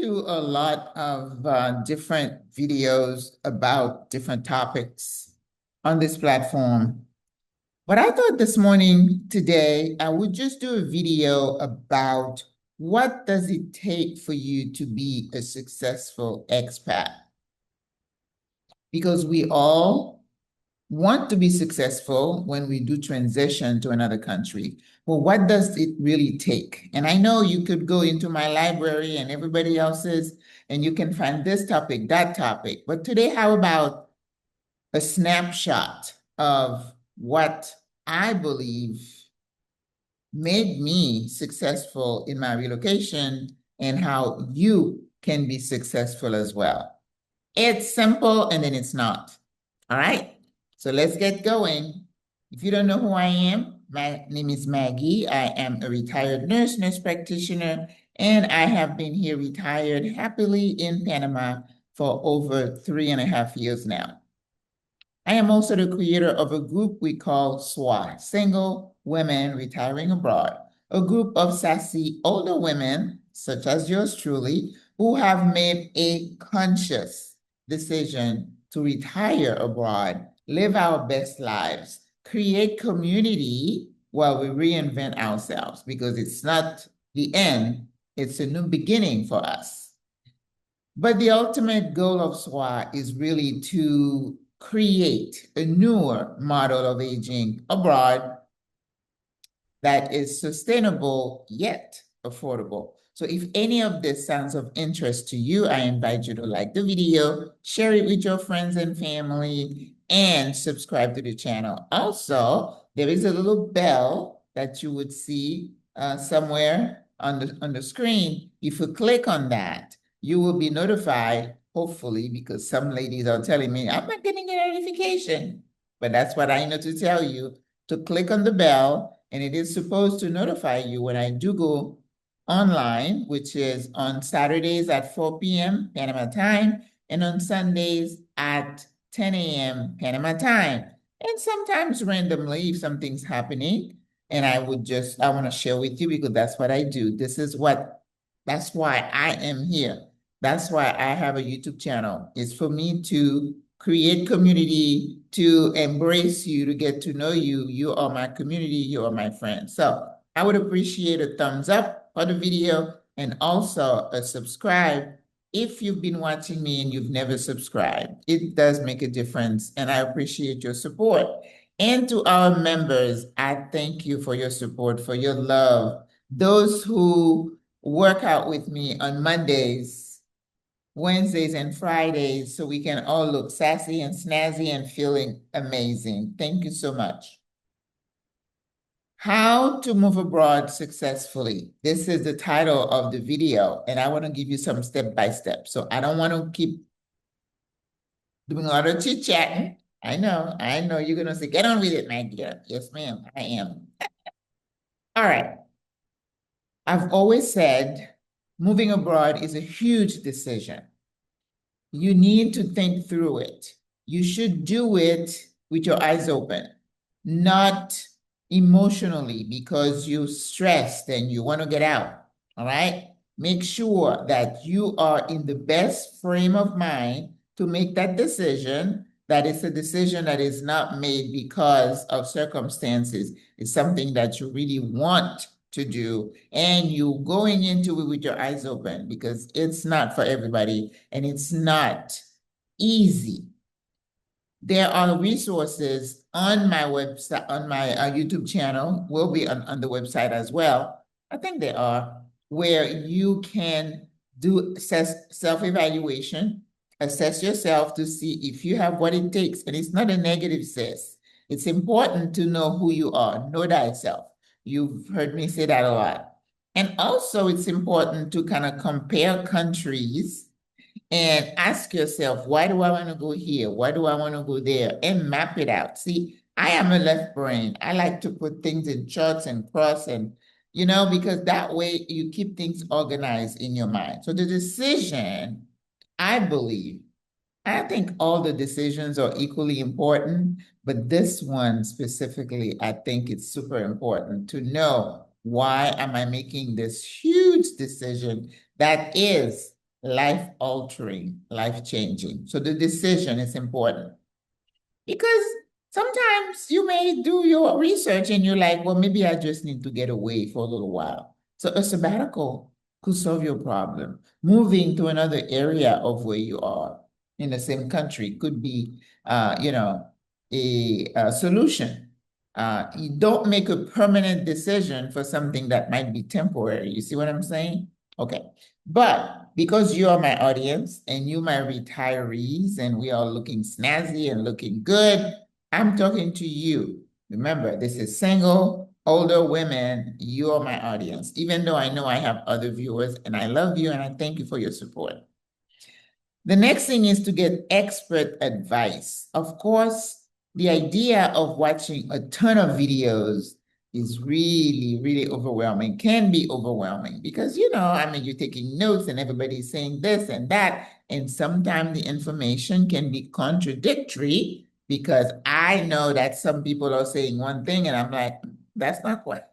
do a lot of different videos about different topics on this platform. But I thought this morning, today, I would just do a video about what does it take for you to be a successful expat? Because we all want to be successful when we do transition to another country. Well, what does it really take? And I know you could go into my library and everybody else's, and you can find this topic, that topic. But today, how about a snapshot of what I believe made me successful in my relocation and how you can be successful as well. It's simple and then it's not. All right, so let's get going. If you don't know who I am, my name is Maggie. I am a retired nurse practitioner, and I have been here retired happily in Panama for over 3.5 years now. I am also the creator of a group we call SWRA, Single Women Retiring Abroad, a group of sassy older women, such as yours truly, who have made a conscious decision to retire abroad, live our best lives, create community while we reinvent ourselves, because it's not the end, it's a new beginning for us. But the ultimate goal of SWRA is really to create a newer model of aging abroad that is sustainable yet affordable. So if any of this sounds of interest to you, I invite you to like the video, share it with your friends and family, and subscribe to the channel. Also, there is a little bell that you would see somewhere on the screen. If you click on that, you will be notified, hopefully, because some ladies are telling me, I'm not getting a notification. But that's what I know to tell you, to click on the bell, and it is supposed to notify you when I do go online, which is on Saturdays at 4 p.m. Panama time, and on Sundays at 10 a.m. Panama time. And sometimes randomly, if something's happening, and I want to share with you because that's what I do. That's why I am here. That's why I have a YouTube channel. It's for me to create community, to embrace you, to get to know you. You are my community, you are my friend. So I would appreciate a thumbs up for the video and also a subscribe if you've been watching me and you've never subscribed. It does make a difference, and I appreciate your support. And to our members, I thank you for your support, for your love. Those who work out with me on Mondays, Wednesdays, and Fridays so we can all look sassy and snazzy and feeling amazing. Thank you so much. How to move abroad successfully. This is the title of the video, and I want to give you some step-by-step. So I don't want to keep doing a lot of chit-chatting. I know you're going to say, get on with it, Maggie. Yes, ma'am, I am. All right. I've always said moving abroad is a huge decision. You need to think through it. You should do it with your eyes open, not emotionally because you're stressed and you want to get out, all right? Make sure that you are in the best frame of mind to make that decision, that it's a decision that is not made because of circumstances. It's something that you really want to do, and you going into it with your eyes open because it's not for everybody and it's not easy. There are resources on my website, on my YouTube channel, will be on the website as well. I think there are, where you can do self-evaluation, assess yourself to see if you have what it takes. And it's not a negative assess. It's important to know who you are, know thyself. You've heard me say that a lot. And also it's important to kind of compare countries and ask yourself, why do I want to go here? Why do I want to go there? And map it out. See, I am a left brain. I like to put things in charts and cross and, because that way you keep things organized in your mind. So the decision, I think all the decisions are equally important, but this one specifically, I think it's super important to know, why am I making this huge decision that is life-altering, life-changing. So the decision is important. Because sometimes you may do your research and you're like, well, maybe I just need to get away for a little while. So a sabbatical could solve your problem. Moving to another area of where you are in the same country could be, a solution. You don't make a permanent decision for something that might be temporary. You see what I'm saying? Okay. But because you are my audience and you my retirees and we are looking snazzy and looking good, I'm talking to you. Remember, this is single, older women. You are my audience, even though I know I have other viewers and I love you and I thank you for your support. The next thing is to get expert advice. Of course, the idea of watching a ton of videos is really, really overwhelming, can be overwhelming because, I mean, you're taking notes and everybody's saying this and that. And sometimes the information can be contradictory because I know that some people are saying one thing and I'm like, that's not quite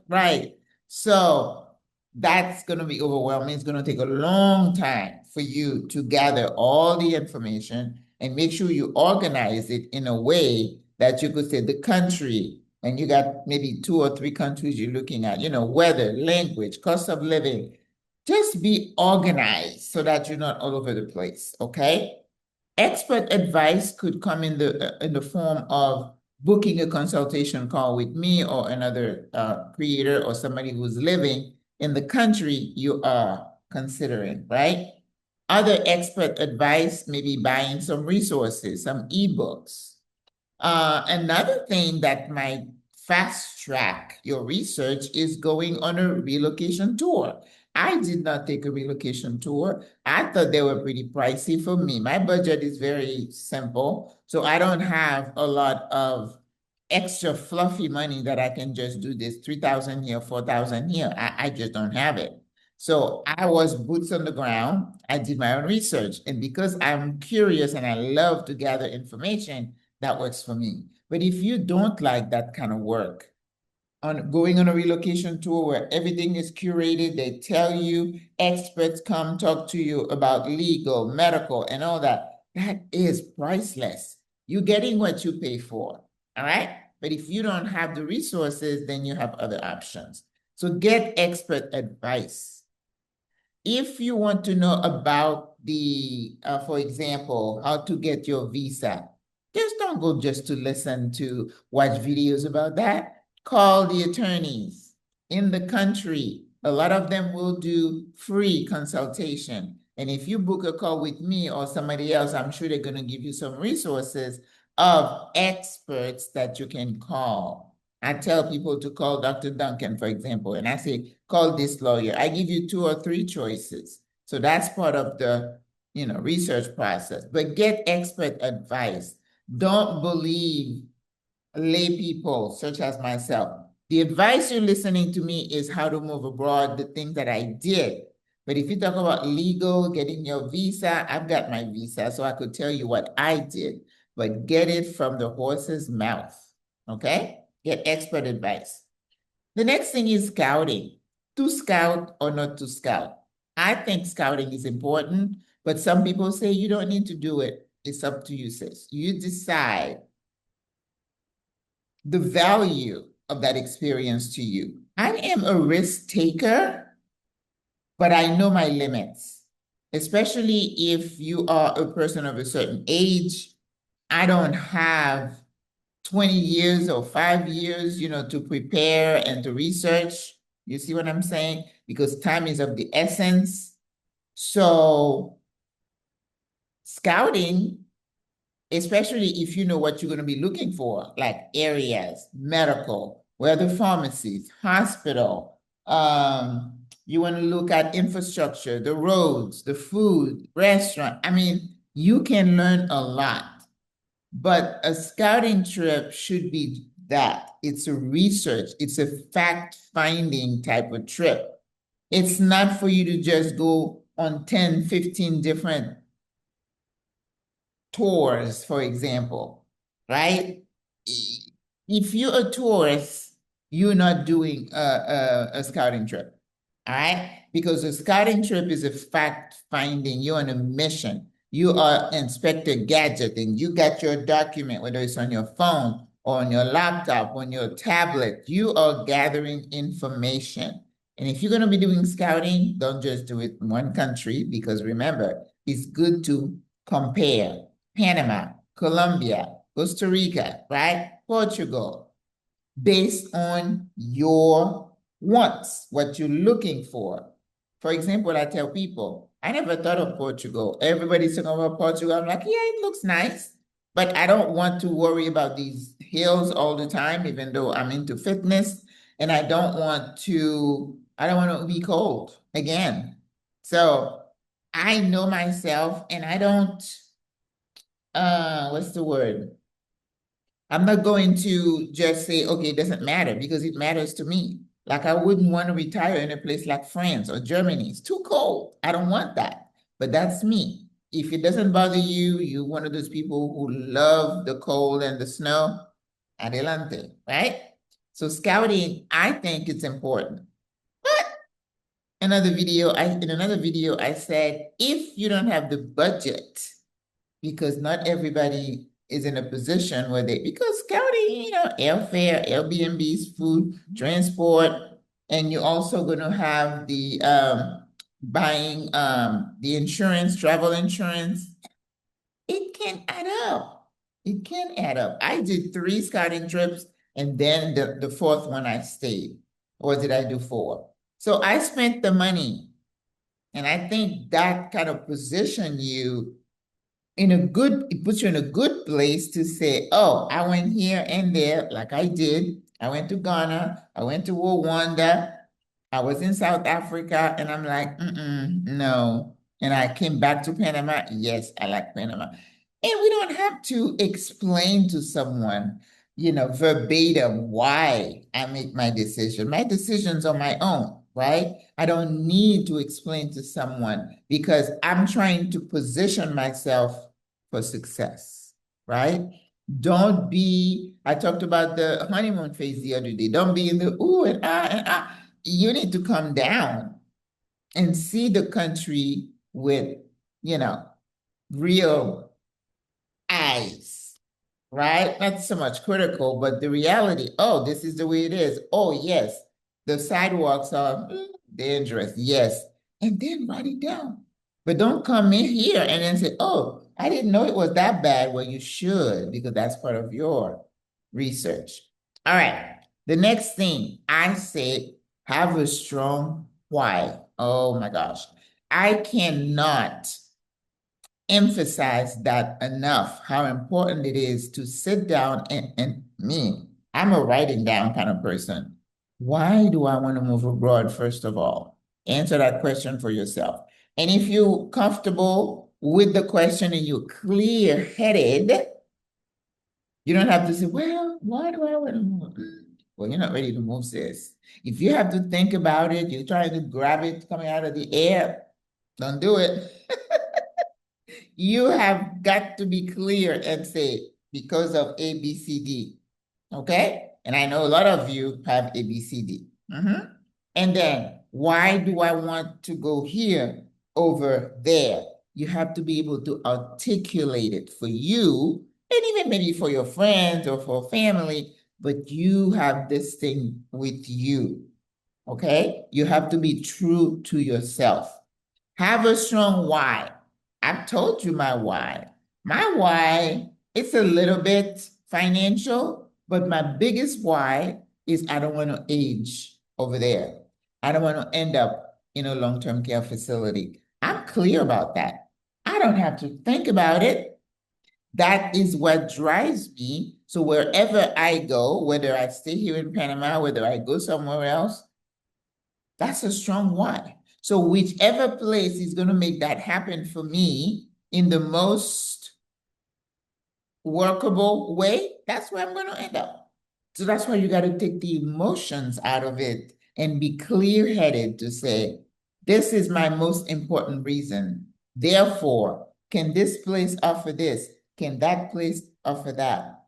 right. So that's going to be overwhelming. It's going to take a long time for you to gather all the information and make sure you organize it in a way that you could say the country, and you got maybe 2 or 3 countries you're looking at, weather, language, cost of living. Just be organized so that you're not all over the place, okay? Expert advice could come in the form of booking a consultation call with me or another creator or somebody who's living in the country you are considering, right? Other expert advice, maybe buying some resources, some ebooks. Another thing that might fast track your research is going on a relocation tour. I did not take a relocation tour. I thought they were pretty pricey for me. My budget is very simple, so I don't have a lot of extra fluffy money that I can just do this 3,000 here, 4,000 here. I just don't have it. So I was boots on the ground. I did my own research. And because I'm curious and I love to gather information, that works for me. But if you don't like that kind of work, on going on a relocation tour where everything is curated, they tell you, experts come talk to you about legal, medical, and all that, that is priceless. You're getting what you pay for, all right? But if you don't have the resources, then you have other options. So get expert advice. If you want to know about for example, how to get your visa, just don't go just to listen to watch videos about that. Call the attorneys in the country. A lot of them will do free consultation. And if you book a call with me or somebody else, I'm sure they're going to give you some resources of experts that you can call. I tell people to call Dr. Duncan, for example, and I say, call this lawyer. I give you 2 or 3 choices. So that's part of the, research process. But get expert advice. Don't believe lay people such as myself. The advice you're listening to me is how to move abroad, the things that I did. But if you talk about legal, getting your visa, I've got my visa, so I could tell you what I did. But get it from the horse's mouth, okay? Get expert advice. The next thing is scouting. To scout or not to scout. I think scouting is important, but some people say you don't need to do it. It's up to you, sis. You decide the value of that experience to you. I am a risk taker, but I know my limits, especially if you are a person of a certain age. I don't have 20 years or 5 years, to prepare and to research. You see what I'm saying? Because time is of the essence. So scouting, especially if you know what you're going to be looking for, like areas, medical, where the pharmacies, hospital, you want to look at infrastructure, the roads, the food, restaurant. I mean, you can learn a lot. But a scouting trip should be that. It's a research, it's a fact-finding type of trip. It's not for you to just go on 10, 15 different tours, for example, right? If you're a tourist, you're not doing a scouting trip. All right? Because a scouting trip is a fact finding. You're on a mission. You are Inspector Gadget and you got your document, whether it's on your phone or on your laptop, on your tablet. You are gathering information. And if you're going to be doing scouting, don't just do it in one country, because remember, it's good to compare Panama, Colombia, Costa Rica, right? Portugal, based on your wants, what you're looking for. For example, I tell people, I never thought of Portugal. Everybody's talking about Portugal. I'm like, yeah, it looks nice, but I don't want to worry about these hills all the time, even though I'm into fitness. And I don't want to be cold again. So I know myself and I don't, what's the word? I'm not going to just say, okay, it doesn't matter, because it matters to me. Like I wouldn't want to retire in a place like France or Germany. It's too cold. I don't want that. But that's me. If it doesn't bother you, you're one of those people who love the cold and the snow, adelante, right? So scouting, I think it's important. But in another video, I said, if you don't have the budget, because not everybody is in a position where because scouting, airfare, Airbnbs, food, transport, and you're also going to have the buying the insurance, travel insurance. It can add up. It can add up. I did 3 scouting trips, and then the fourth one I stayed. Or did I do 4? So I spent the money, and I think that kind of position you it puts you in a good place to say, oh, I went here and there, like I did. I went to Ghana, I went to Rwanda, I was in South Africa, and I'm like, no. And I came back to Panama. Yes, I like Panama. And we don't have to explain to someone, verbatim why I make my decision. My decisions are my own, right? I don't need to explain to someone, because I'm trying to position myself for success, right? I talked about the honeymoon phase the other day. Don't be in the ooh and ah. You need to come down and see the country with, real eyes, right? Not so much critical, but the reality. Oh, this is the way it is. Oh, yes, the sidewalks are dangerous. Yes. And then write it down. But don't come in here and then say, oh, I didn't know it was that bad. Well, you should, because that's part of your research. All right. The next thing I say, have a strong why. Oh my gosh. I cannot emphasize that enough, how important it is to sit down and me, I'm a writing down kind of person. Why do I want to move abroad, first of all? Answer that question for yourself. And if you're comfortable with the question and you're clear-headed, you don't have to say, well, why do I want to move? Well, you're not ready to move, sis. If you have to think about it, you're trying to grab it coming out of the air, don't do it. You have got to be clear and say, because of A, B, C, D. Okay? And I know a lot of you have A, B, C, D. And then, why do I want to go here over there? You have to be able to articulate it for you, and even maybe for your friends or for family, but you have this thing with you. Okay? You have to be true to yourself. Have a strong why. I've told you my why. My why, it's a little bit financial, but my biggest why is I don't want to age over there. I don't want to end up in a long-term care facility. I'm clear about that. I don't have to think about it. That is what drives me. So wherever I go, whether I stay here in Panama, whether I go somewhere else, that's a strong why. So whichever place is going to make that happen for me in the most workable way, that's where I'm going to end up. So that's why you got to take the emotions out of it and be clear-headed to say, this is my most important reason. Therefore, can this place offer this? Can that place offer that?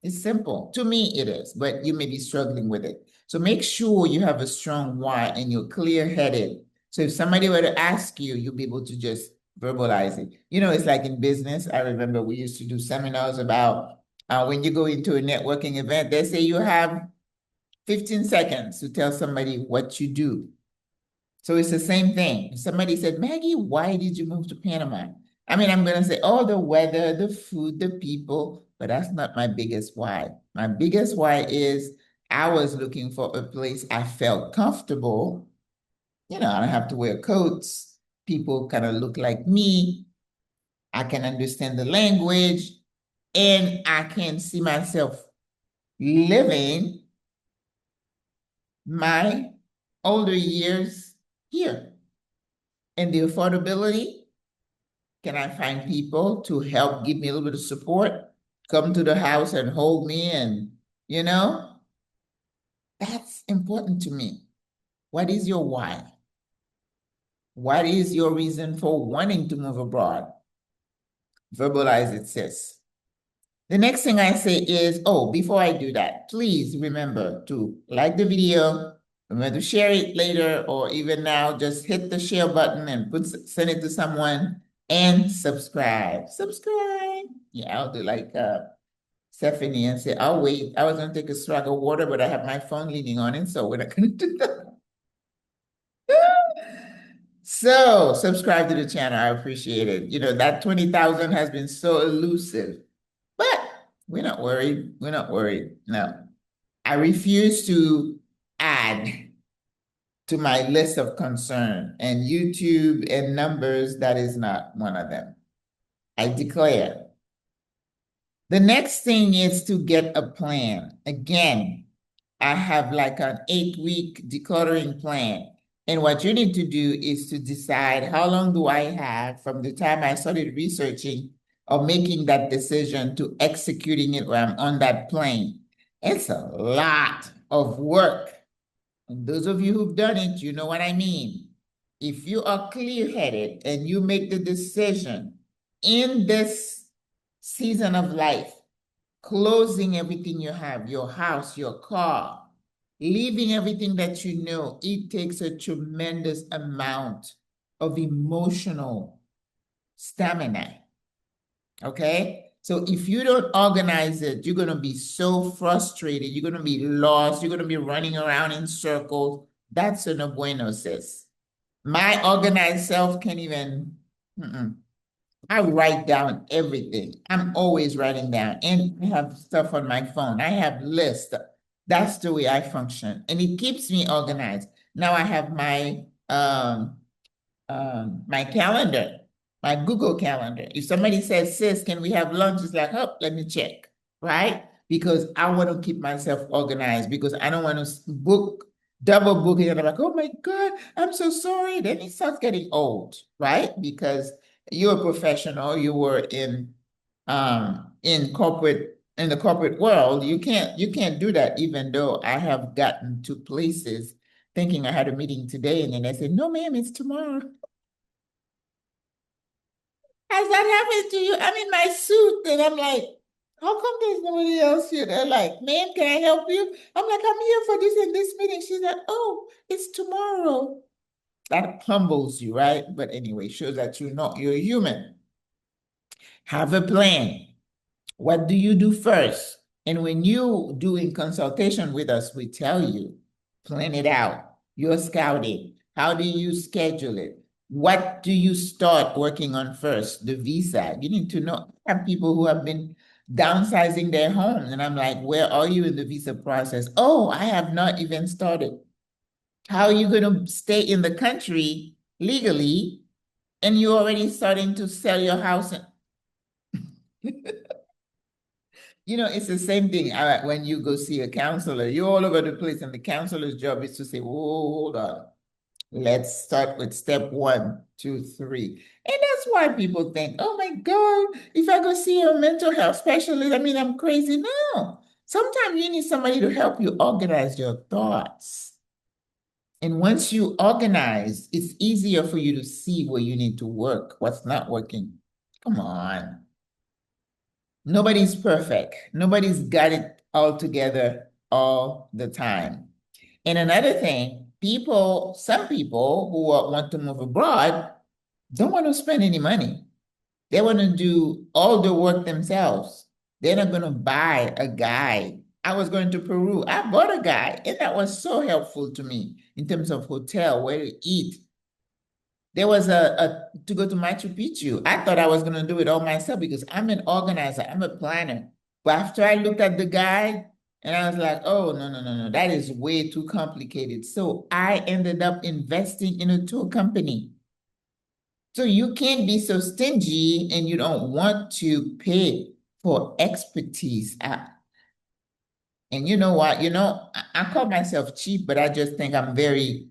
It's simple. To me, it is, but you may be struggling with it. So make sure you have a strong why and you're clear-headed. So if somebody were to ask you, you'll be able to just verbalize it. You know, it's like in business. I remember we used to do seminars about when you go into a networking event, they say you have 15 seconds to tell somebody what you do. So it's the same thing. Somebody said, Maggie, why did you move to Panama? I mean, I'm going to say, oh, the weather, the food, the people, but that's not my biggest why. My biggest why is I was looking for a place I felt comfortable. You know, I don't have to wear coats. People kind of look like me. I can understand the language and I can see myself living my older years here. And the affordability, can I find people to help give me a little bit of support, come to the house and hold me and, you know, that's important to me. What is your why? What is your reason for wanting to move abroad? Verbalize it, sis. The next thing I say is, oh, before I do that, please remember to like the video, remember to share it later, or even now, just hit the share button and send it to someone and subscribe. Subscribe. Yeah, I'll do like Stephanie and say, I'll wait. I was going to take a swag of water, but I have my phone leaning on it, so we're not going to do that. So subscribe to the channel. I appreciate it. You know, that 20,000 has been so elusive. But we're not worried. We're not worried. No. I refuse to add to my list of concern, and YouTube and numbers, that is not one of them. I declare. The next thing is to get a plan. Again, I have like an 8-week decluttering plan. And what you need to do is to decide how long do I have from the time I started researching or making that decision to executing it when I'm on that plane. It's a lot of work. And those of you who've done it, you know what I mean. If you are clear-headed and you make the decision in this season of life, closing everything you have, your house, your car, leaving everything that you know, it takes a tremendous amount of emotional stamina. Okay? So if you don't organize it, you're going to be so frustrated. You're going to be lost. You're going to be running around in circles. That's a no bueno, sis. My organized self can't even, I write down everything. I'm always writing down, and I have stuff on my phone. I have lists. That's the way I function, and it keeps me organized. Now I have my calendar, my Google Calendar. If somebody says, sis, can we have lunch? It's like, oh, let me check, right? Because I want to keep myself organized because I don't want to double book it. And I'm like, oh my God, I'm so sorry. Then it starts getting old, right? Because you're a professional, you were in the corporate world, you can't do that, even though I have gotten to places thinking I had a meeting today, and then they said, no, ma'am, it's tomorrow. Has that happened to you? I'm in my suit and I'm like, how come there's nobody else here? They're like, ma'am, can I help you? I'm like, I'm here for this and this meeting. She's like, oh, it's tomorrow. That humbles you, right? But anyway, shows that you're a human. Have a plan. What do you do first? And when you doing consultation with us, we tell you, plan it out. You're scouting. How do you schedule it? What do you start working on first? The visa. You need to know. I have people who have been downsizing their homes, and I'm like, where are you in the visa process? Oh, I have not even started. How are you going to stay in the country legally and you're already starting to sell your house? You know, it's the same thing when you go see a counselor. You're all over the place, and the counselor's job is to say, whoa, hold on. Let's start with step 1, 2, 3. And that's why people think, oh my God, if I go see a mental health specialist, I mean, I'm crazy. No. Sometimes you need somebody to help you organize your thoughts. And once you organize, it's easier for you to see where you need to work, what's not working. Come on. Nobody's perfect. Nobody's got it all together all the time. And another thing, some people who want to move abroad don't want to spend any money. They want to do all the work themselves. They're not going to buy a guide. I was going to Peru. I bought a guide, and that was so helpful to me in terms of hotel, where to eat. There was a to go to Machu Picchu. I thought I was going to do it all myself because I'm an organizer, I'm a planner. But after I looked at the guide, and I was like, oh, no, no, no, no, that is way too complicated. So I ended up investing in a tour company. So you can't be so stingy and you don't want to pay for expertise. And you know what? I call myself cheap, but I just think I'm very,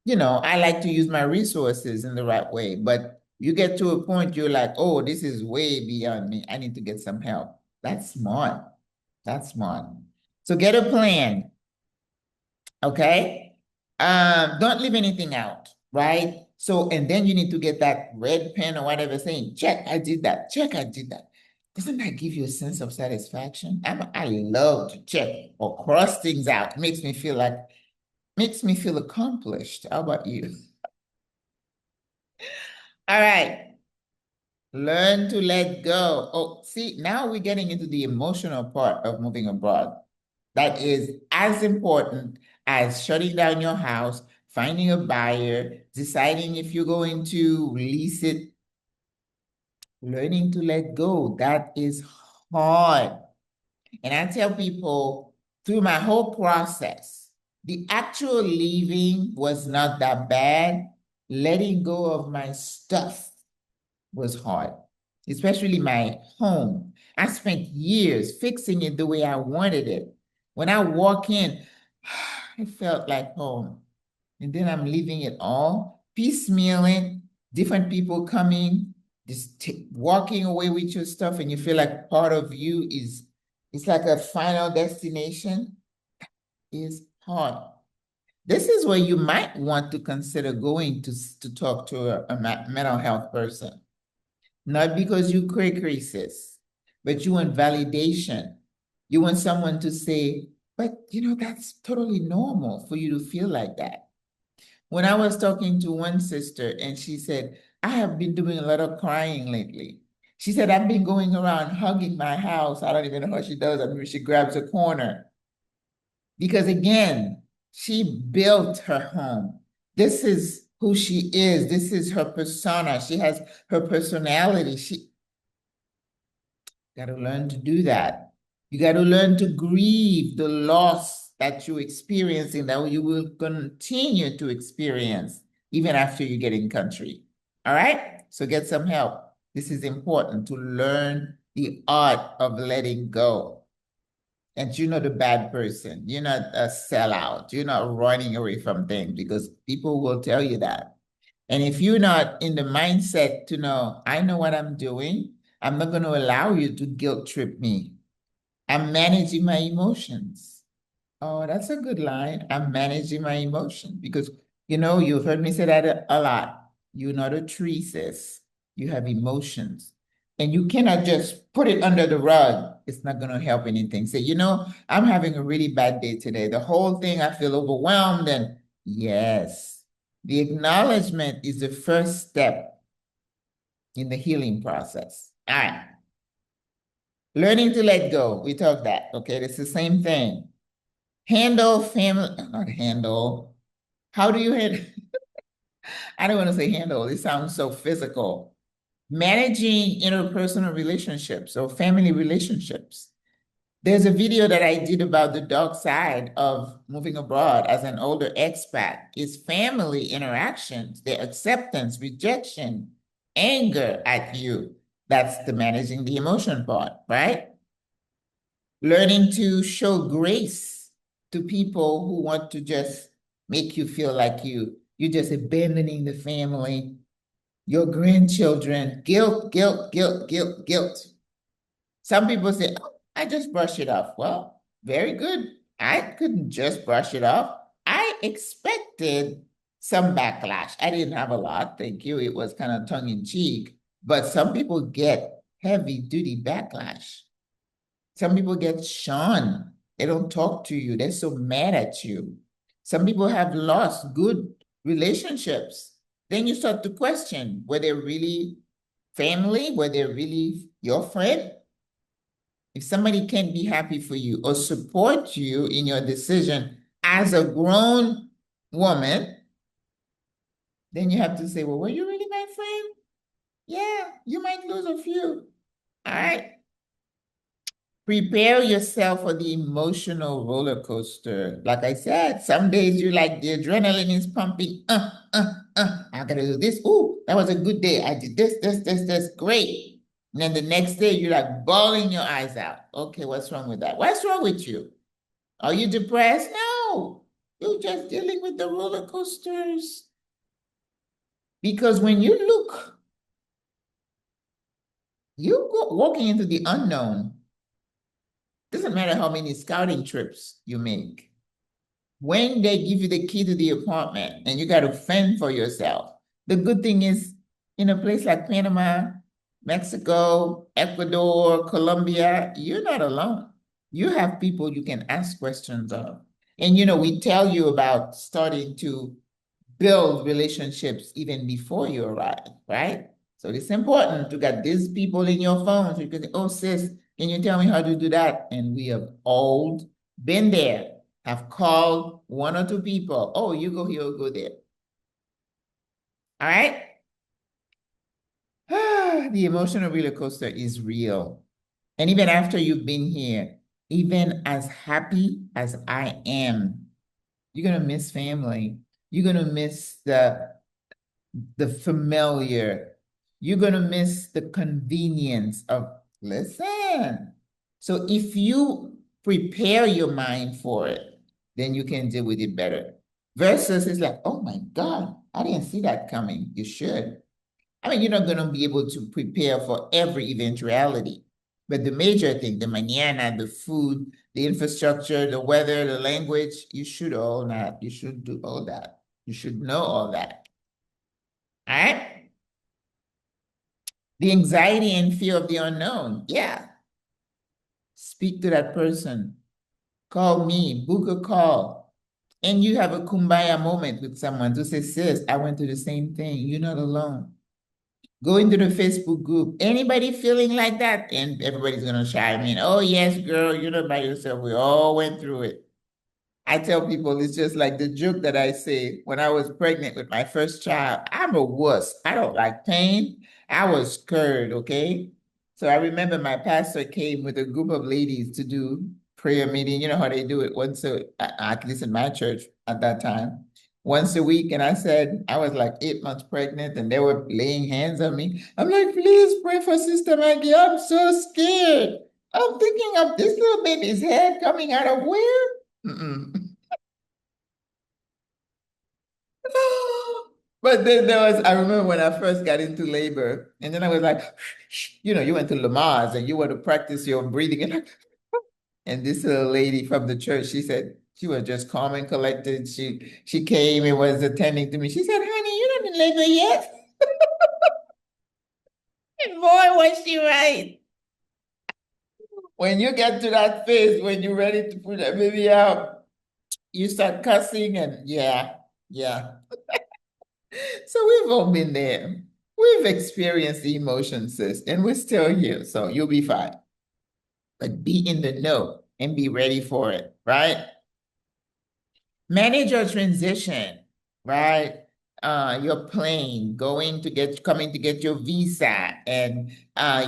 I like to use my resources in the right way. But you get to a point, you're like, oh, this is way beyond me. I need to get some help. That's smart. That's smart. So get a plan. Okay. Don't leave anything out, right? So, and then you need to get that red pen or whatever saying, check, I did that. Check, I did that. Doesn't that give you a sense of satisfaction? I love to check or cross things out. Makes me feel accomplished. How about you? All right. Learn to let go. Oh, see, now we're getting into the emotional part of moving abroad. That is as important as shutting down your house, finding a buyer, deciding if you're going to lease it, learning to let go. That is hard. And I tell people through my whole process, the actual leaving was not that bad. Letting go of my stuff was hard, especially my home. I spent years fixing it the way I wanted it. When I walk in, it felt like home. And then I'm leaving it all, piecemealing, different people coming, just walking away with your stuff, and you feel like part of you it's like a final destination is hard. This is where you might want to consider going to talk to a mental health person. Not because you cray sis, but you want validation. You want someone to say, but that's totally normal for you to feel like that. When I was talking to one sister and she said, I have been doing a lot of crying lately. She said, I've been going around hugging my house. I don't even know how she does it. Maybe she grabs a corner. Because again, she built her home. This is who she is. This is her persona. She has her personality. She got to learn to do that. You got to learn to grieve the loss that you're experiencing, that you will continue to experience even after you get in country. All right? So get some help. This is important to learn the art of letting go. And you're not a bad person. You're not a sellout. You're not running away from things because people will tell you that. And if you're not in the mindset to know, I know what I'm doing, I'm not going to allow you to guilt trip me. I'm managing my emotions. Oh, that's a good line. I'm managing my emotions because, you've heard me say that a lot. You're not a tree, sis. You have emotions. And you cannot just put it under the rug. It's not going to help anything. Say, I'm having a really bad day today. The whole thing, I feel overwhelmed. And yes, the acknowledgement is the first step in the healing process. All right. Learning to let go. We talked that. Okay, it's the same thing. Handle family, not handle. How do you handle? I don't want to say handle. It sounds so physical. Managing interpersonal relationships or family relationships. There's a video that I did about the dark side of moving abroad as an older expat. It's family interactions, their acceptance, rejection, anger at you. That's the managing the emotion part, right? Learning to show grace to people who want to just make you feel like you're just abandoning the family, your grandchildren, guilt, guilt, guilt, guilt, guilt. Some people say, oh, I just brush it off. Well, very good. I couldn't just brush it off. I expected some backlash. I didn't have a lot, thank you. It was kind of tongue in cheek, but some people get heavy duty backlash. Some people get shunned. They don't talk to you. They're so mad at you. Some people have lost good relationships. Then you start to question, were they really family? Were they really your friend? If somebody can't be happy for you or support you in your decision as a grown woman, then you have to say, well, were you really my friend? Yeah, you might lose a few. All right. Prepare yourself for the emotional roller coaster. Like I said, some days you like the adrenaline is pumping. I gotta do this. Ooh, that was a good day. I did this. Great. And then the next day you're like bawling your eyes out. Okay, what's wrong with that? What's wrong with you? Are you depressed? No. You're just dealing with the roller coasters. Because when you look, you go walking into the unknown. Doesn't matter how many scouting trips you make. When they give you the key to the apartment and you got to fend for yourself, the good thing is in a place like Panama, Mexico, Ecuador, Colombia, you're not alone. You have people you can ask questions of. And we tell you about starting to build relationships even before you arrive, right? So it's important to get these people in your phone so you can say, oh, sis, can you tell me how to do that? And we have all been there, have called one or two people. Oh, you go here, go there. All right? The emotional roller coaster is real. And even after you've been here, even as happy as I am, you're going to miss family. You're going to miss the familiar. You're going to miss the convenience of, listen. So if you prepare your mind for it, then you can deal with it better. Versus it's like, oh my God, I didn't see that coming. You should. I mean, you're not going to be able to prepare for every eventuality. But the major thing, the mañana, the food, the infrastructure, the weather, the language, you should all that. You should do all that. You should know all that. All right? The anxiety and fear of the unknown. Yeah. Speak to that person. Call me, book a call. And you have a kumbaya moment with someone to say, sis, I went through the same thing. You're not alone. Go into the Facebook group. Anybody feeling like that? And everybody's going to chime in. Oh, yes, girl, you're not by yourself. We all went through it. I tell people it's just like the joke that I say when I was pregnant with my first child. I'm a wuss. I don't like pain. I was scared, okay? So I remember my pastor came with a group of ladies to do prayer meeting. You know how they do it once at least in my church at that time, once a week. And I said, I was like 8 months pregnant and they were laying hands on me. I'm like, please pray for Sister Maggie. I'm so scared. I'm thinking of this little baby's head coming out of where? Mm-mm. But then there was, I remember when I first got into labor, and then I was like, you went to Lamaze and you want to practice your breathing. And this little lady from the church, she said, she was just calm and collected. She came and was attending to me. She said, honey, you're not in labor yet. And boy, was she right. When you get to that phase, when you're ready to put that baby out, you start cussing and yeah. So we've all been there. We've experienced the emotions, sis, and we're still here. So you'll be fine. But be in the know and be ready for it, right? Manage your transition, right? Your plane, coming to get your visa and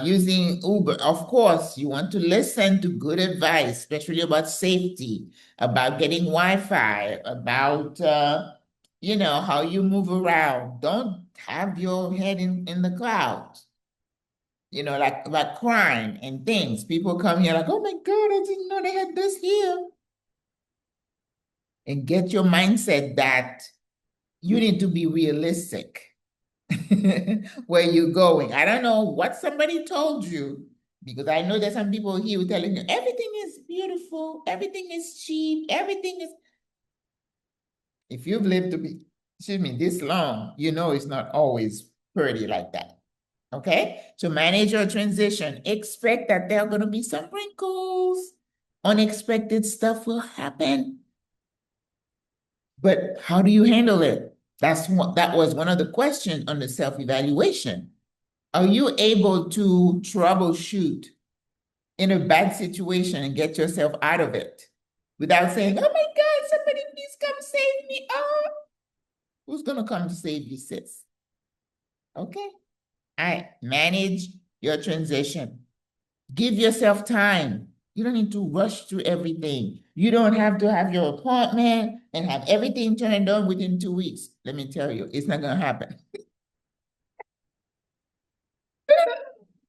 using Uber. Of course, you want to listen to good advice, especially about safety, about getting Wi-Fi, about how you move around. Don't have your head in the clouds. Like crime and things. People come here like, oh my God, I didn't know they had this here. And get your mindset that you need to be realistic where you're going. I don't know what somebody told you, because I know there's some people here who telling you everything is beautiful, everything is cheap, everything is. If you've lived to be, excuse me, this long, it's not always pretty like that. Okay? To manage your transition, expect that there are going to be some wrinkles. Unexpected stuff will happen. But how do you handle it? That was one of the questions on the self-evaluation. Are you able to troubleshoot in a bad situation and get yourself out of it without saying, oh my God, somebody please come save me? Oh, who's going to come to save you, sis? Okay. All right. Manage your transition. Give yourself time. You don't need to rush through everything. You don't have to have your appointment and have everything turned on within 2 weeks. Let me tell you, it's not going to happen.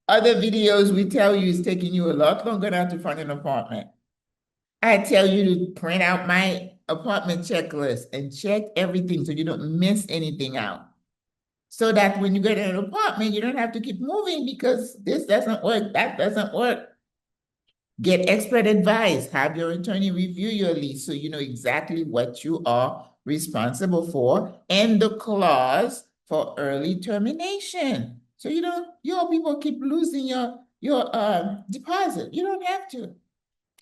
Other videos we tell you it's taking you a lot longer now to find an apartment. I tell you to print out my apartment checklist and check everything so you don't miss anything out. So that when you get an apartment, you don't have to keep moving because this doesn't work, that doesn't work. Get expert advice. Have your attorney review your lease so you know exactly what you are responsible for and the clause for early termination. So your people keep losing your deposit. You don't have to.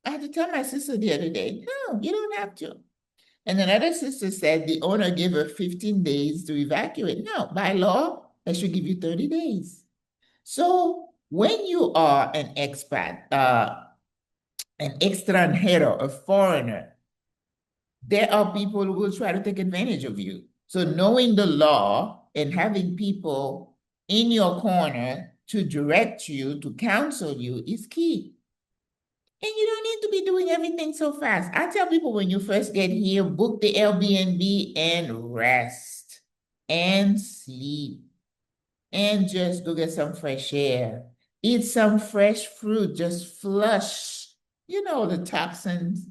I had to tell my sister the other day, no, you don't have to. And another sister said the owner gave her 15 days to evacuate. No, by law, I should give you 30 days. So when you are an expat, an extranjero, a foreigner, there are people who will try to take advantage of you. So knowing the law and having people in your corner to direct you, to counsel you is key. And you don't need to be doing everything so fast. I tell people when you first get here, book the Airbnb and rest and sleep and just go get some fresh air. Eat some fresh fruit, just flush, the toxins.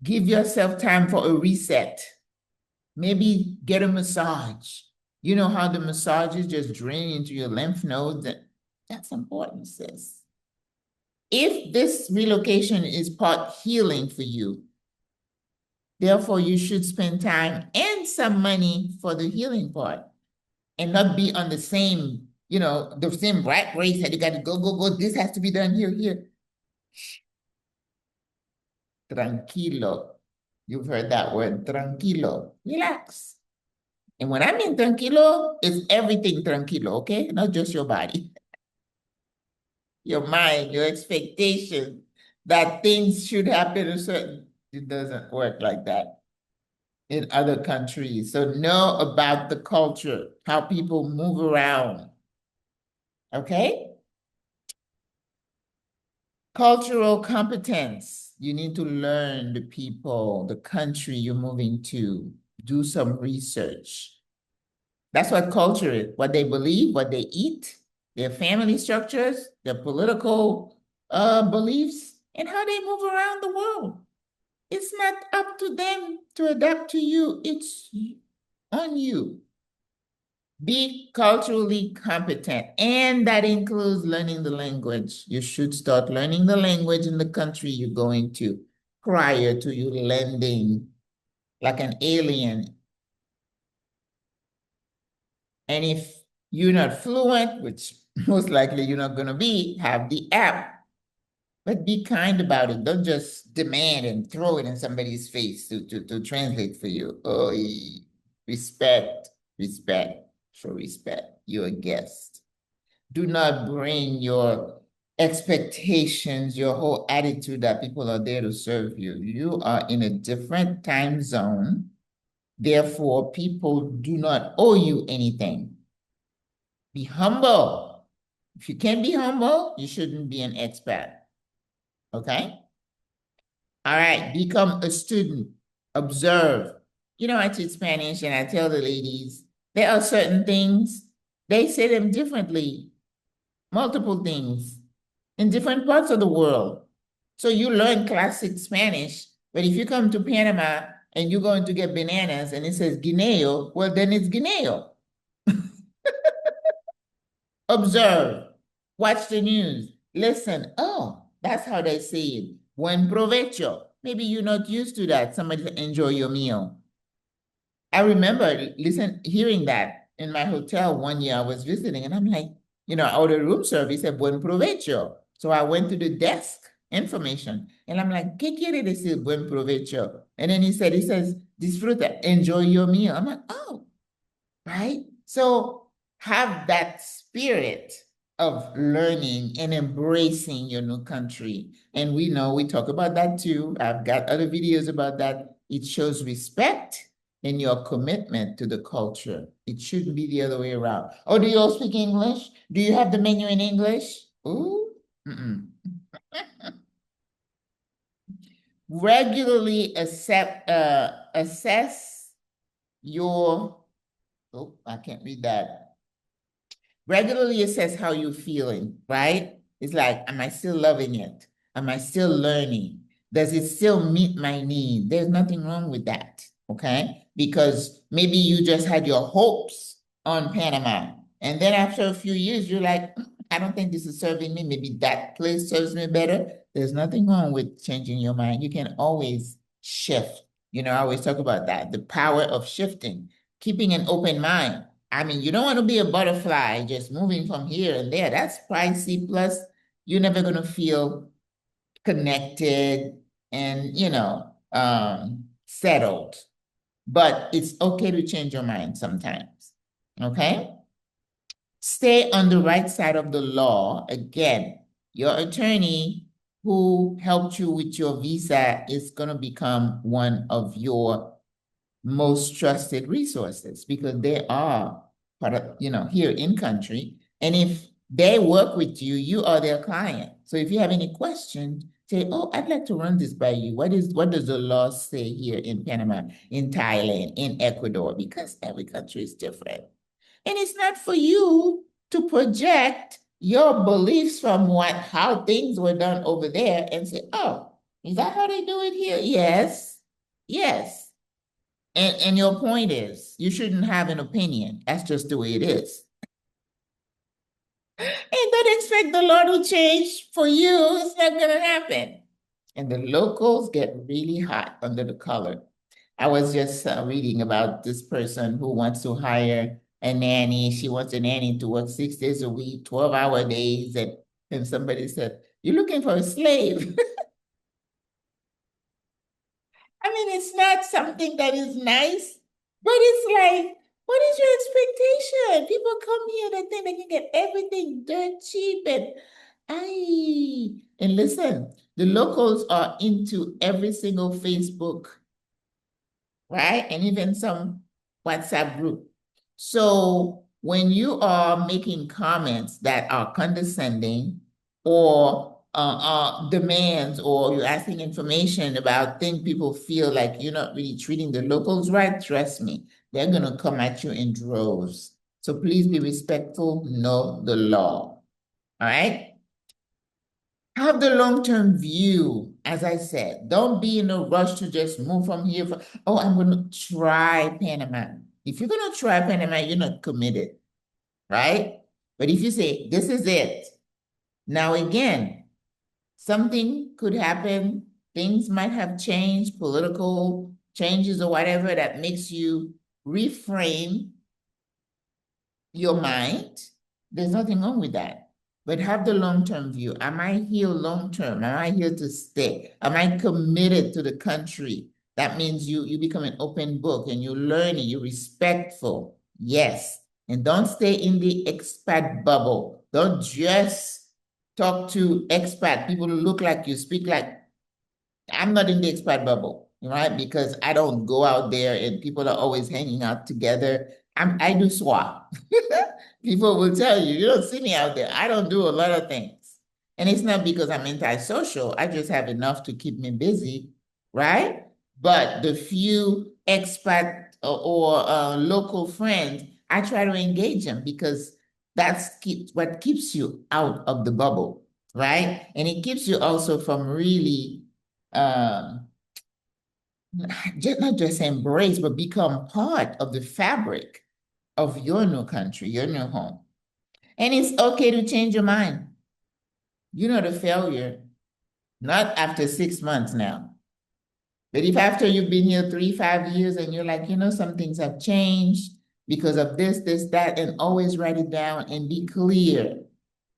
Give yourself time for a reset. Maybe get a massage. You know how the massages just drain into your lymph nodes? That's important, sis. If this relocation is part healing for you, therefore you should spend time and some money for the healing part and not be on the same, the same rat race that you got to go, go, go. This has to be done here, here. Tranquilo. You've heard that word, tranquilo. Relax. And when I mean tranquilo, it's everything tranquilo, okay? Not just your body. Your mind, your expectation that things should happen it doesn't work like that in other countries. So know about the culture, how people move around, okay? Cultural competence. You need to learn the people, the country you're moving to. Do some research. That's what culture is, what they believe, what they eat, their family structures, their political beliefs, and how they move around the world. It's not up to them to adapt to you. It's on you. Be culturally competent, and that includes learning the language. You should start learning the language in the country you're going to prior to you landing like an alien. And if you're not fluent, which most likely you're not going to be, have the app. But be kind about it. Don't just demand and throw it in somebody's face to translate for you. Oh, respect, show respect. You're a guest. Do not bring your expectations, your whole attitude that people are there to serve you. You are in a different time zone. Therefore, people do not owe you anything. Be humble. If you can't be humble, you shouldn't be an expat. Okay? All right, become a student. Observe. I teach Spanish and I tell the ladies, there are certain things, they say them differently, multiple things in different parts of the world. So you learn classic Spanish, but if you come to Panama and you're going to get bananas and it says guineo, well, then it's guineo. Observe, watch the news, listen. Oh, that's how they say it. Buen provecho. Maybe you're not used to that. Somebody enjoy your meal. I remember hearing that. in my hotel one year I was visiting, and I'm like, I ordered room service at Buen Provecho. So I went to the desk information, and I'm like, ¿Qué quiere decir Buen Provecho? And then he says, disfruta, enjoy your meal. I'm like, oh, right? So have that spirit of learning and embracing your new country. And we know we talk about that too. I've got other videos about that. It shows respect and your commitment to the culture. It shouldn't be the other way around. Oh, do you all speak English? Do you have the menu in English? Ooh. Mm-mm. Regularly assess your, oh, I can't read that. Regularly assess how you're feeling, right? It's like, am I still loving it? Am I still learning? Does it still meet my need? There's nothing wrong with that, okay? Because maybe you just had your hopes on Panama. And then after a few years, you're like, I don't think this is serving me. Maybe that place serves me better. There's nothing wrong with changing your mind. You can always shift. I always talk about that, the power of shifting, keeping an open mind. I mean, you don't want to be a butterfly just moving from here and there. That's pricey. Plus, you're never going to feel connected and, settled. But it's okay to change your mind sometimes. Okay? Stay on the right side of the law. Again, your attorney who helped you with your visa is going to become one of your most trusted resources because they are part of, here in country. And if they work with you, you are their client. So if you have any questions, say, oh, I'd like to run this by you. What does the law say here in Panama, in Thailand, in Ecuador? Because every country is different. And it's not for you to project your beliefs from how things were done over there and say, oh, is that how they do it here? Yes. Yes. And your point is, you shouldn't have an opinion. That's just the way it is. And don't expect the law to change for you. It's not going to happen. And the locals get really hot under the collar. I was just reading about this person who wants to hire a nanny. She wants a nanny to work 6 days a week, 12-hour days. And somebody said, you're looking for a slave. I mean, it's not something that is nice, but it's like, what is your expectation? People come here, they think they can get everything dirt cheap and listen, the locals are into every single Facebook, right? And even some WhatsApp group. So when you are making comments that are condescending or demands, or you're asking information about things people feel like you're not really treating the locals right, trust me, they're going to come at you in droves. So please be respectful, know the law. All right? Have the long-term view, as I said. Don't be in a rush to just move from here. Oh, I'm going to try Panama. If you're going to try Panama, you're not committed, right? But if you say, this is it, now again, something could happen. Things might have changed, political changes or whatever that makes you reframe your mind. There's nothing wrong with that. But have the long-term view. Am I here long-term? Am I here to stay? Am I committed to the country? That means you become an open book and you're learning, you're respectful. Yes. And don't stay in the expat bubble. Don't just talk to expat, people who look like you, speak like, I'm not in the expat bubble, right? Because I don't go out there and people are always hanging out together. I do SWA. People will tell you, you don't see me out there. I don't do a lot of things. And it's not because I'm antisocial. I just have enough to keep me busy, right? But the few expat or local friends, I try to engage them because that's what keeps you out of the bubble, right? And it keeps you also from really not just embrace, but become part of the fabric of your new country, your new home. And it's okay to change your mind. You're not a failure, not after 6 months now. But if after you've been here 3, 5 years and you're like, some things have changed because of this, this, that, and always write it down and be clear.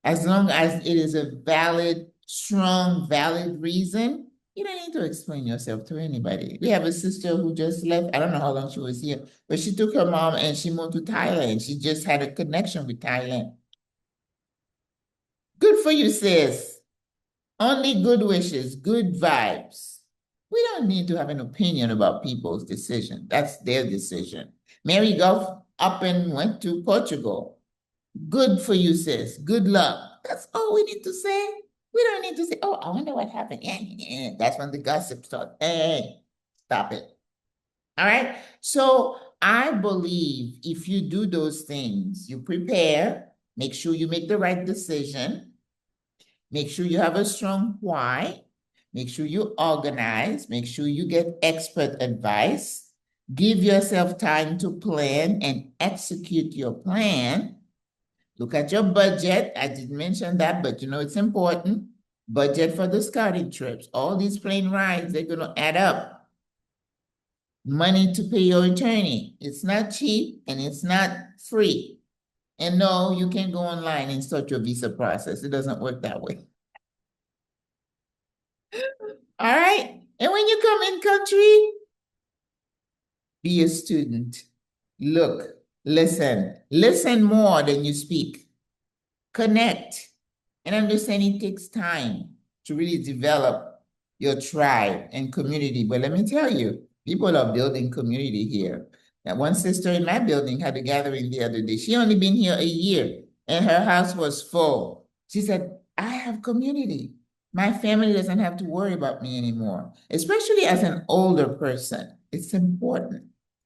As long as it is a valid, strong, valid reason, you don't need to explain yourself to anybody. We have a sister who just left. I don't know how long she was here, but she took her mom and she moved to Thailand. She just had a connection with Thailand. Good for you, sis. Only good wishes, good vibes. We don't need to have an opinion about people's decision. That's their decision. Mary Goff up and went to Portugal. Good for you, sis. Good luck. That's all we need to say. We don't need to say, oh, I wonder what happened. That's when the gossip starts. Hey, stop it. All right. So I believe if you do those things, you prepare, make sure you make the right decision, make sure you have a strong why, make sure you organize, make sure you get expert advice, give yourself time to plan and execute your plan. Look at your budget. I didn't mention that, but you know it's important. Budget for the scouting trips. All these plane rides, they're going to add up. Money to pay your attorney. It's not cheap and it's not free. And no, you can't go online and start your visa process. It doesn't work that way. All right. And when you come in country, be a student. Look, listen more than you speak. Connect and understand it takes time to really develop your tribe and community. But let me tell you, people are building community here. That one sister in my building had a gathering the other day. She only been here a year and her house was full. She said, I have community. My family doesn't have to worry about me anymore, especially as an older person. It's important,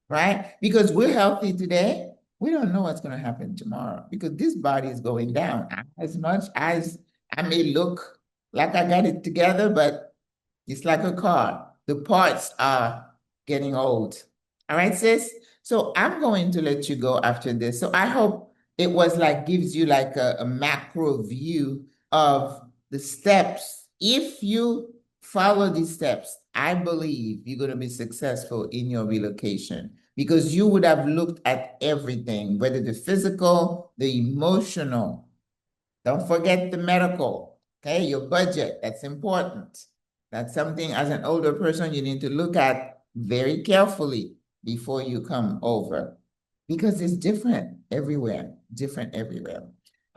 right? Because we're healthy today. We don't know what's going to happen tomorrow because this body is going down. As much as I may look like I got it together, but it's like a car. The parts are getting old. All right, sis? So I'm going to let you go after this. So I hope it was like gives you like a macro view of the steps. If you follow these steps, I believe you're going to be successful in your relocation because you would have looked at everything, whether the physical, the emotional. Don't forget the medical, okay? Your budget, that's important. That's something as an older person you need to look at very carefully before you come over because it's different everywhere, different everywhere.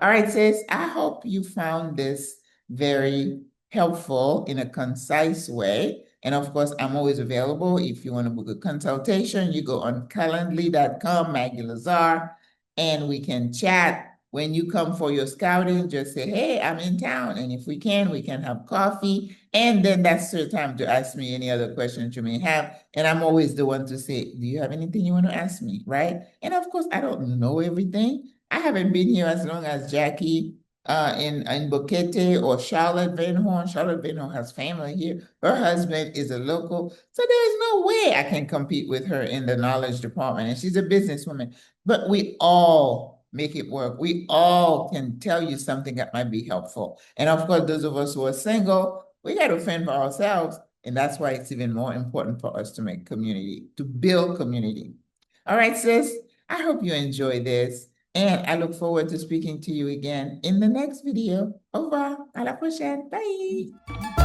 All right, sis, I hope you found this very helpful in a concise way. And of course, I'm always available. If you want to book a consultation, you go on calendly.com, Maggie Lazar, and we can chat. When you come for your scouting, just say, hey, I'm in town. And if we can have coffee. And then that's the time to ask me any other questions you may have. And I'm always the one to say, do you have anything you want to ask me, right? And of course, I don't know everything. I haven't been here as long as Jackie in Boquete or Charlotte Van Horn. Charlotte Van Horn has family here. Her husband is a local. So there's no way I can compete with her in the knowledge department. And she's a businesswoman. But we all make it work. We all can tell you something that might be helpful. And of course, those of us who are single, we got to fend for ourselves. And that's why it's even more important for us to make community, to build community. All right, sis, I hope you enjoy this. And I look forward to speaking to you again in the next video. Au revoir. À la prochaine. Bye.